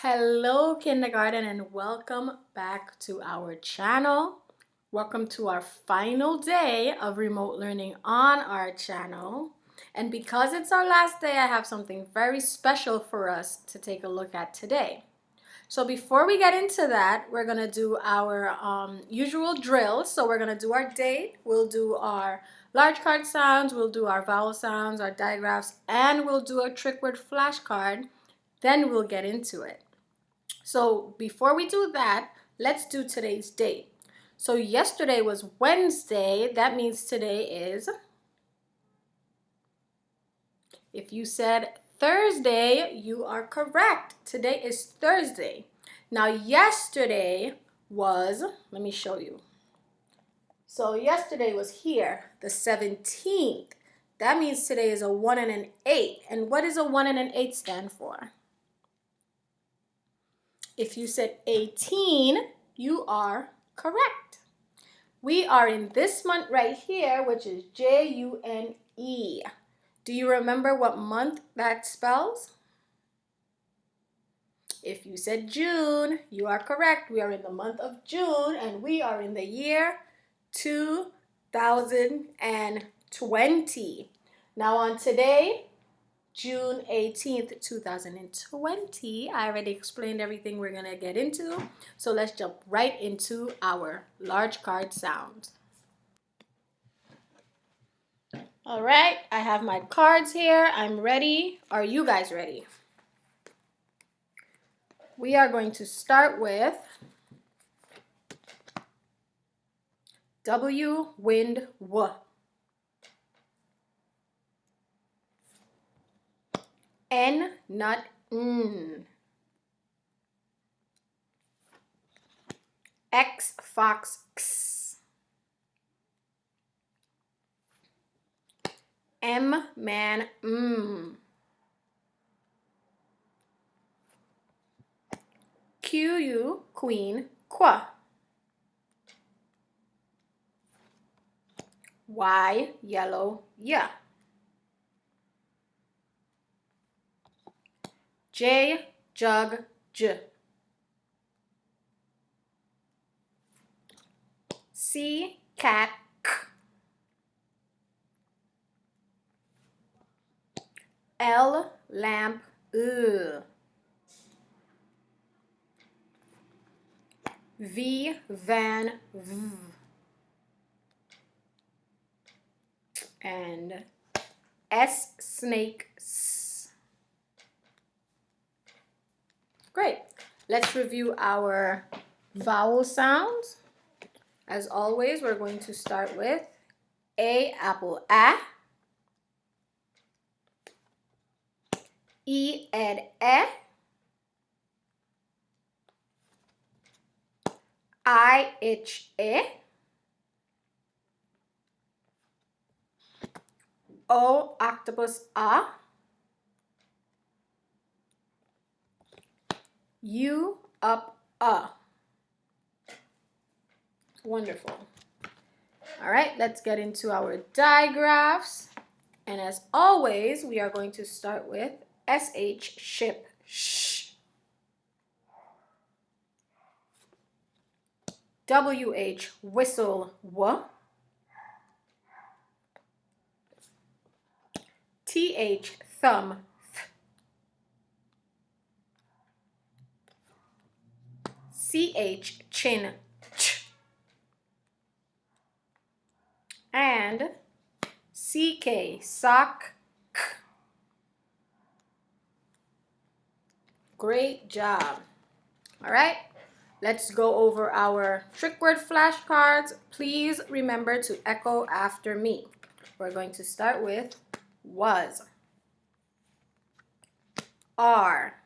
Hello, kindergarten, and welcome back to our channel. Welcome to our final day of remote learning on our channel. And because it's our last day, I have something very special for us to take a look at today. So before we get into that, we're going to do our usual drill. So we're going to do our date, we'll do our large card sounds, we'll do our vowel sounds, our digraphs, and we'll do a trick word flashcard. Then we'll get into it. So before we do that, let's do today's date. So yesterday was Wednesday. That means today is, if you said Thursday, you are correct. Today is Thursday. Now yesterday was, let me show you. So yesterday was here, the 17th. That means today is a 1 and an 8. And what does a 1 and an 8 stand for? If you said 18, you are correct. We are in this month right here, which is June. Do you remember what month that spells? If you said June, you are correct. We are in the month of June, and we are in the year 2020. Now on today, June 18th, 2020. I already explained everything we're going to get into. So let's jump right into our large card sounds. All right, I have my cards here. I'm ready. Are you guys ready? We are going to start with W, wind, W. N, nut, N. X, fox, X. M, man, M. Q, queen, Qu. Y, yellow, yeah. J, jug, J. C, cat, K. L, lamp, L. V, van, V. And S, snake, S. Great. Let's review our vowel sounds. As always, we're going to start with A, apple, A. E, ed, E. I, itch, I. O, octopus, A. U, up, A. Wonderful. All right, let's get into our digraphs. And as always, we are going to start with SH, ship, sh. WH, whistle, w. TH, thumb, th. CH, chin, ch. And CK, sock, k. Great job. All right, let's go over our trick word flashcards. Please remember to echo after me. We're going to start with was, are,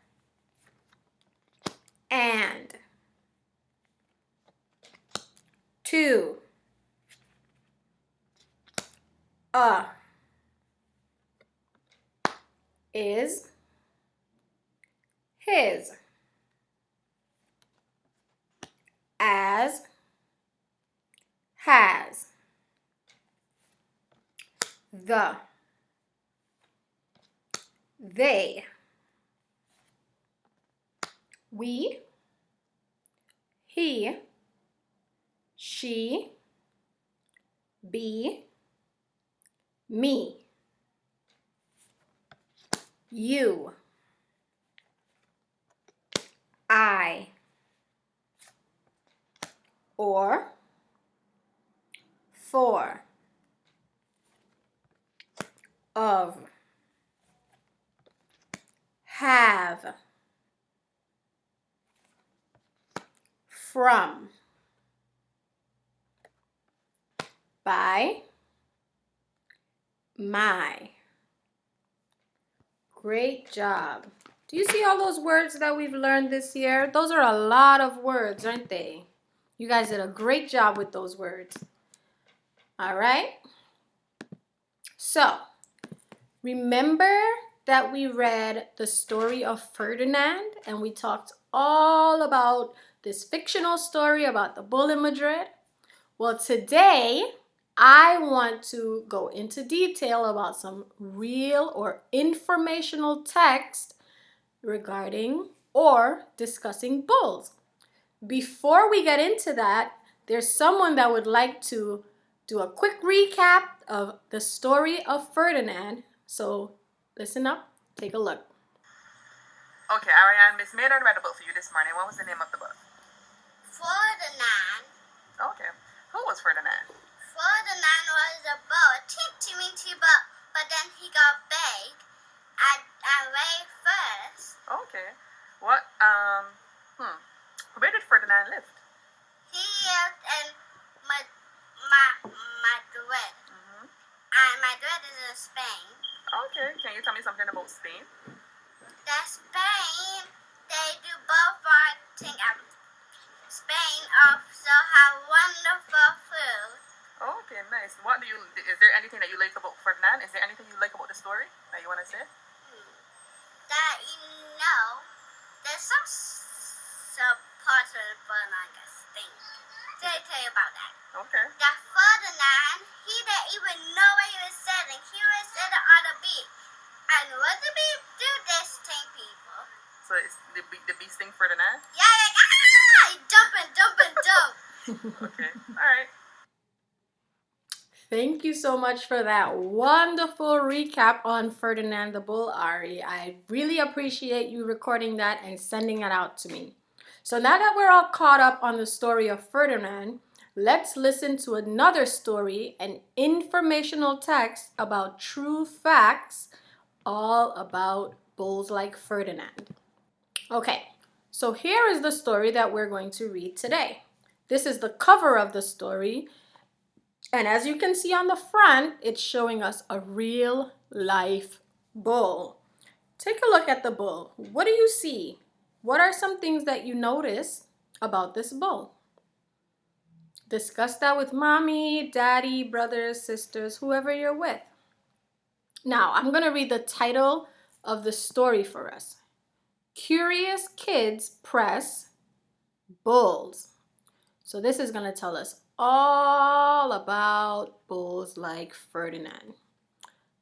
and, to, is, his, as, has, the, they, we, he, she, be, me, you, I, or, for, of, have, from, by, my. Great job. Do you see all those words that we've learned this year? Those are a lot of words, aren't they? You guys did a great job with those words. All right. So, remember that we read the story of Ferdinand and we talked all about this fictional story about the bull in Madrid? Well, today I want to go into detail about some real or informational text regarding or discussing bulls. Before we get into that, there's someone that would like to do a quick recap of the story of Ferdinand. So listen up, take a look. Okay, Ariane, Miss Maynard read a book for you this morning. What was the name of the book? Ferdinand. Okay. Who was Ferdinand? Ferdinand was a boy, teeny boy, but then he got big and way first. Okay. What, where did Ferdinand live? He lived in Madrid. And Madrid is in Spain. Okay. Can you tell me something about Spain? The Spain, they do both thing. Spain also have wonderful food. Okay, nice. Is there anything that you like about Ferdinand? Is there anything you like about the story that you want to say? That there's some parts of Ferdinand that stink. Let me tell you about that. Okay. That Ferdinand, he didn't even know where he was sitting. He was sitting on the beach. And what the beach do? They sting people. So it's the bee sting Ferdinand? Yeah, like, jump and jump and jump. Okay, all right. Thank you so much for that wonderful recap on Ferdinand the Bull, Ari. I really appreciate you recording that and sending it out to me. So now that we're all caught up on the story of Ferdinand, let's listen to another story, an informational text about true facts, all about bulls like Ferdinand. Okay, so here is the story that we're going to read today. This is the cover of the story. And as you can see on the front, it's showing us a real life bull. Take a look at the bull. What do you see? What are some things that you notice about this bull? Discuss that with mommy, daddy, brothers, sisters, whoever you're with. Now, I'm going to read the title of the story for us. Curious Kids Press Bulls. So this is going to tell us all about bulls like Ferdinand.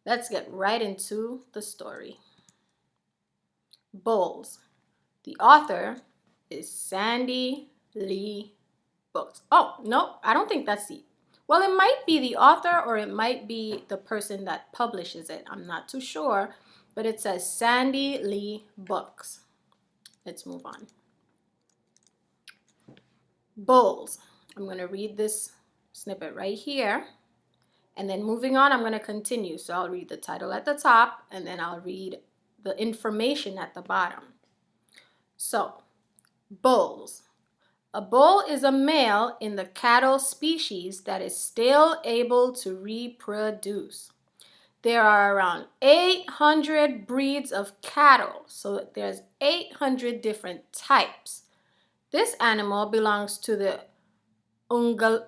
Let's get right into the story. Bulls. The author is Sandy Lee Books. Oh, no, I don't think that's the... Well, it might be the author or it might be the person that publishes it. I'm not too sure, but it says Sandy Lee Books. Let's move on. Bulls. I'm going to read this snippet right here. And then moving on, I'm going to continue. So I'll read the title at the top and then I'll read the information at the bottom. So, bulls. A bull is a male in the cattle species that is still able to reproduce. There are around 800 breeds of cattle, so there's 800 different types. This animal belongs to the Ungaluati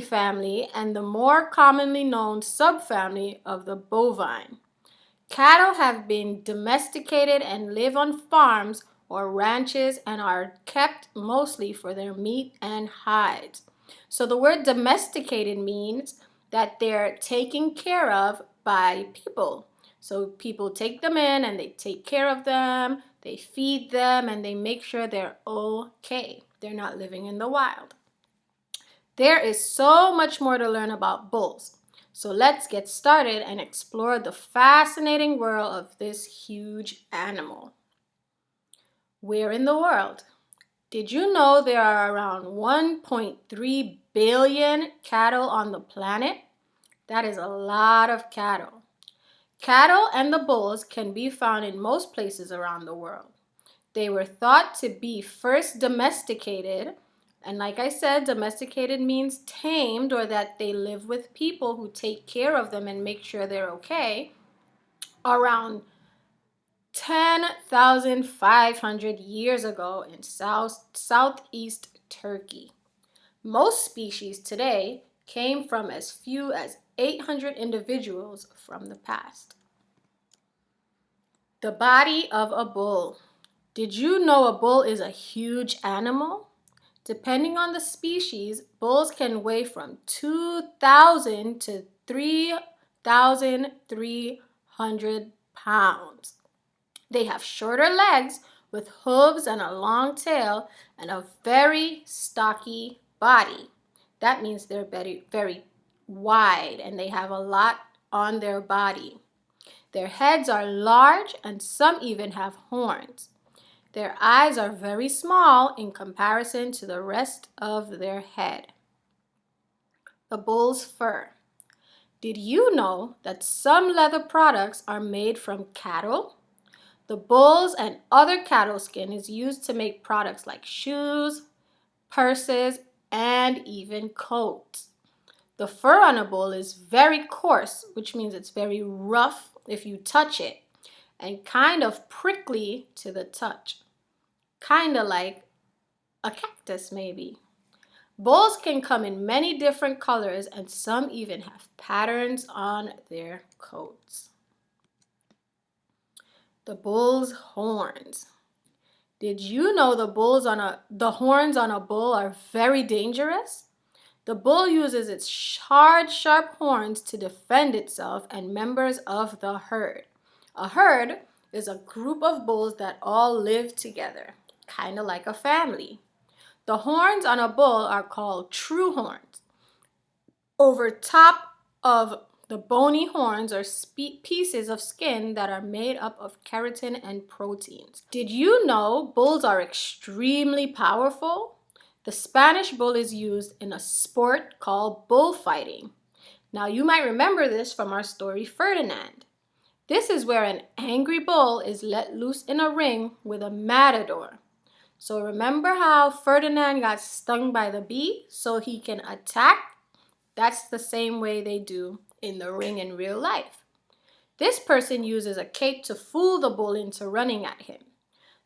family and the more commonly known subfamily of the bovine. Cattle have been domesticated and live on farms or ranches and are kept mostly for their meat and hides. So the word domesticated means that they're taken care of by people. So people take them in and they take care of them, they feed them, and they make sure they're okay. They're not living in the wild. There is so much more to learn about bulls. So let's get started and explore the fascinating world of this huge animal. Where in the world? Did you know there are around 1.3 billion cattle on the planet? That is a lot of cattle. Cattle and the bulls can be found in most places around the world. They were thought to be first domesticated, and like I said, domesticated means tamed, or that they live with people who take care of them and make sure they're okay, around 10,500 years ago in southeast Turkey. Most species today came from as few as 800 individuals from the past. The body of a bull. Did you know a bull is a huge animal? Depending on the species, bulls can weigh from 2,000 to 3,300 pounds. They have shorter legs with hooves and a long tail and a very stocky body. That means they're very, very wide and they have a lot on their body. Their heads are large and some even have horns. Their eyes are very small in comparison to the rest of their head. The bull's fur. Did you know that some leather products are made from cattle? The bull's and other cattle skin is used to make products like shoes, purses, and even coats. The fur on a bull is very coarse, which means it's very rough if you touch it, and kind of prickly to the touch. Kind of like a cactus maybe. Bulls can come in many different colors and some even have patterns on their coats. The bull's horns. Did you know the horns on a bull are very dangerous? The bull uses its hard, sharp horns to defend itself and members of the herd. A herd is a group of bulls that all live together, kind of like a family. The horns on a bull are called true horns. Over top of the bony horns are pieces of skin that are made up of keratin and proteins. Did you know bulls are extremely powerful? The Spanish bull is used in a sport called bullfighting. Now you might remember this from our story Ferdinand. This is where an angry bull is let loose in a ring with a matador. So remember how Ferdinand got stung by the bee so he can attack? That's the same way they do in the ring in real life. This person uses a cape to fool the bull into running at him.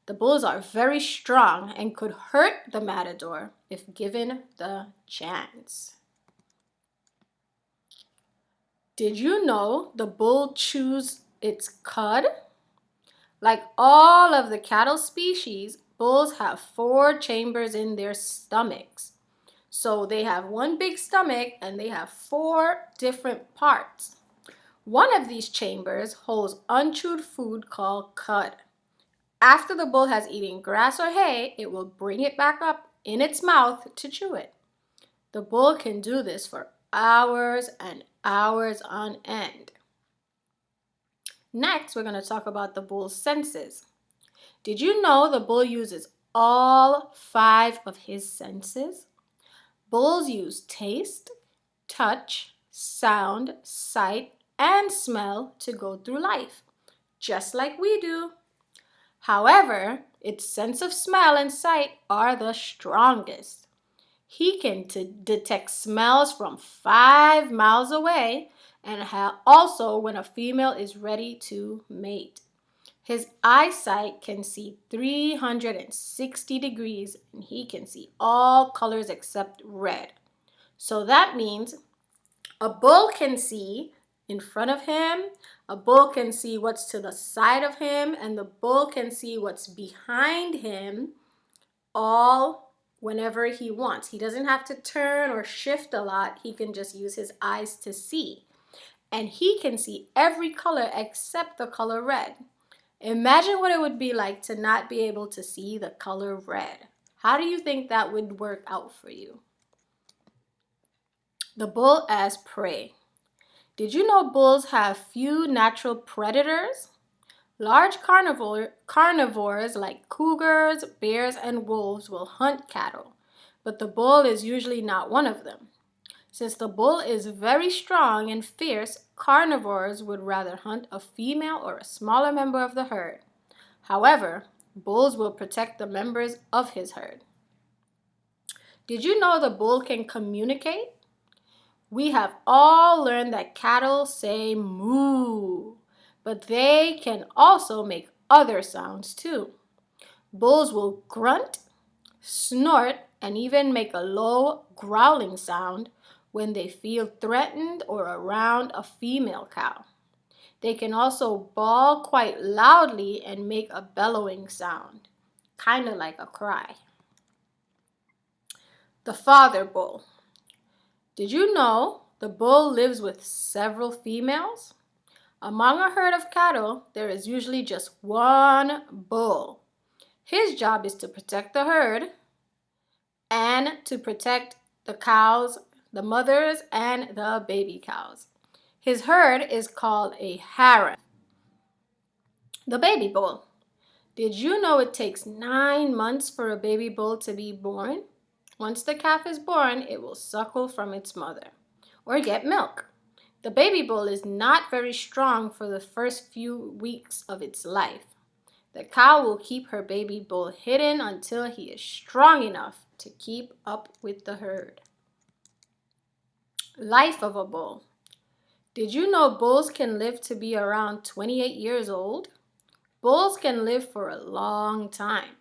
The bulls are very strong and could hurt the matador if given the chance. Did you know the bull chews its cud? Like all of the cattle species, bulls have 4 chambers in their stomachs. So they have one big stomach and they have 4 different parts. One of these chambers holds unchewed food called cud. After the bull has eaten grass or hay, it will bring it back up in its mouth to chew it. The bull can do this for hours and hours on end. Next, we're going to talk about the bull's senses. Did you know the bull uses all 5 of his senses? Bulls use taste, touch, sound, sight, and smell to go through life, just like we do. However, its sense of smell and sight are the strongest. He can detect smells from 5 miles away and also when a female is ready to mate. His eyesight can see 360 degrees and he can see all colors except red. So that means a bull can see in front of him, a bull can see what's to the side of him, and the bull can see what's behind him all whenever he wants. He doesn't have to turn or shift a lot. He can just use his eyes to see. and he can see every color except the color red. Imagine what it would be like to not be able to see the color red. How do you think that would work out for you? The bull as prey. Did you know bulls have few natural predators? Large carnivores like cougars, bears, and wolves will hunt cattle, but the bull is usually not one of them. Since the bull is very strong and fierce, carnivores would rather hunt a female or a smaller member of the herd. However, bulls will protect the members of his herd. Did you know the bull can communicate? We have all learned that cattle say moo, but they can also make other sounds too. Bulls will grunt, snort, and even make a low growling sound when they feel threatened or around a female cow. They can also bawl quite loudly and make a bellowing sound, kind of like a cry. The father bull. Did you know the bull lives with several females? Among a herd of cattle, there is usually just one bull. His job is to protect the herd and to protect the cows, the mothers, and the baby cows. His herd is called a harem. The baby bull. Did you know it takes 9 months for a baby bull to be born? Once the calf is born, it will suckle from its mother or get milk. The baby bull is not very strong for the first few weeks of its life. The cow will keep her baby bull hidden until he is strong enough to keep up with the herd. Life of a bull. Did you know bulls can live to be around 28 years old? Bulls can live for a long time,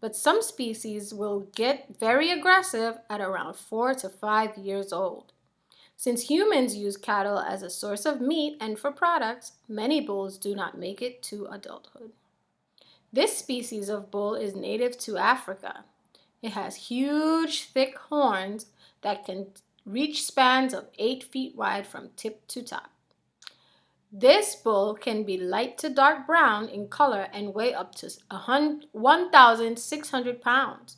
but some species will get very aggressive at around 4 to 5 years old. Since humans use cattle as a source of meat and for products, many bulls do not make it to adulthood. This species of bull is native to Africa. It has huge, thick horns that can reach spans of 8 feet wide from tip to top. This bull can be light to dark brown in color and weigh up to 1,600 pounds.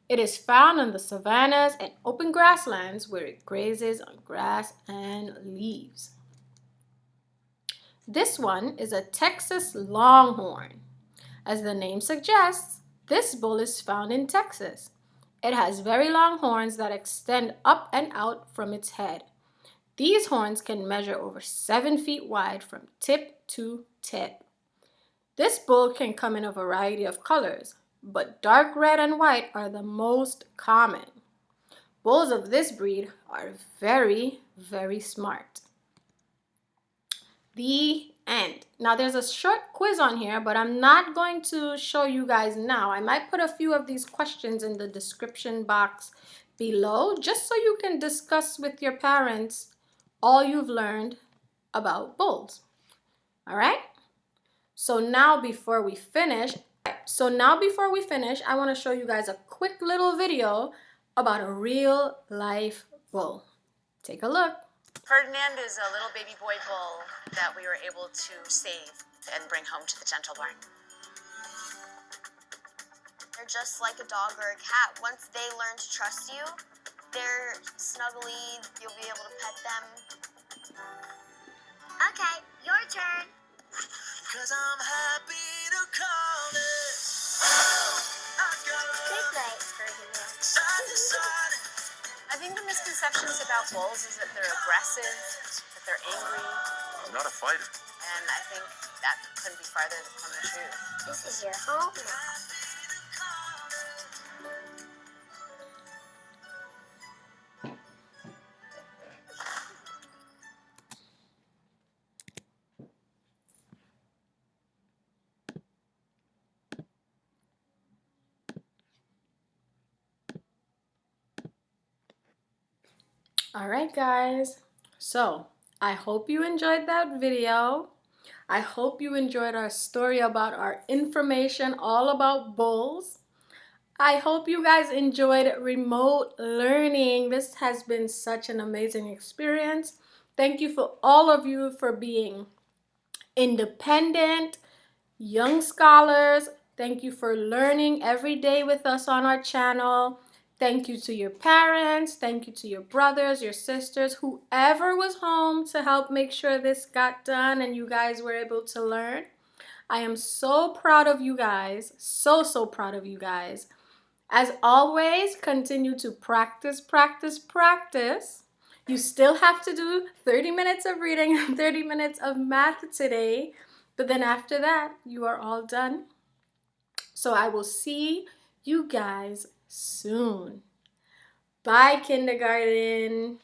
It is found on the savannas and open grasslands where it grazes on grass and leaves. This one is a Texas Longhorn. As the name suggests, this bull is found in Texas. It has very long horns that extend up and out from its head. These horns can measure over 7 feet wide from tip to tip. This bull can come in a variety of colors, but dark red and white are the most common. Bulls of this breed are very, very smart. The end. Now there's a short quiz on here, but I'm not going to show you guys now. I might put a few of these questions in the description box below, just so you can discuss with your parents all you've learned about bulls. All right? So now before we finish, I want to show you guys a quick little video about a real life bull. Take a look. Ferdinand is a little baby boy bull that we were able to save and bring home to the gentle barn. They're just like a dog or a cat. Once they learn to trust you, they're snuggly, you'll be able to pet them. Okay, your turn. 'Cause I'm happy to call it. Good night, Ferdinand. I think the misconceptions about bulls is that they're aggressive, that they're angry. I'm not a fighter. And I think that couldn't be farther from the truth. This is your home now. All right, guys. So I hope you enjoyed that video. I hope you enjoyed our story about our information all about bulls. I hope you guys enjoyed remote learning. This has been such an amazing experience. Thank you for all of you for being independent, young scholars. Thank you for learning every day with us on our channel. Thank you to your parents. Thank you to your brothers, your sisters, whoever was home to help make sure this got done and you guys were able to learn. I am so proud of you guys. So proud of you guys. As always, continue to practice, practice, practice. You still have to do 30 minutes of reading and 30 minutes of math today. But then after that, you are all done. So I will see you guys soon. Bye, kindergarten.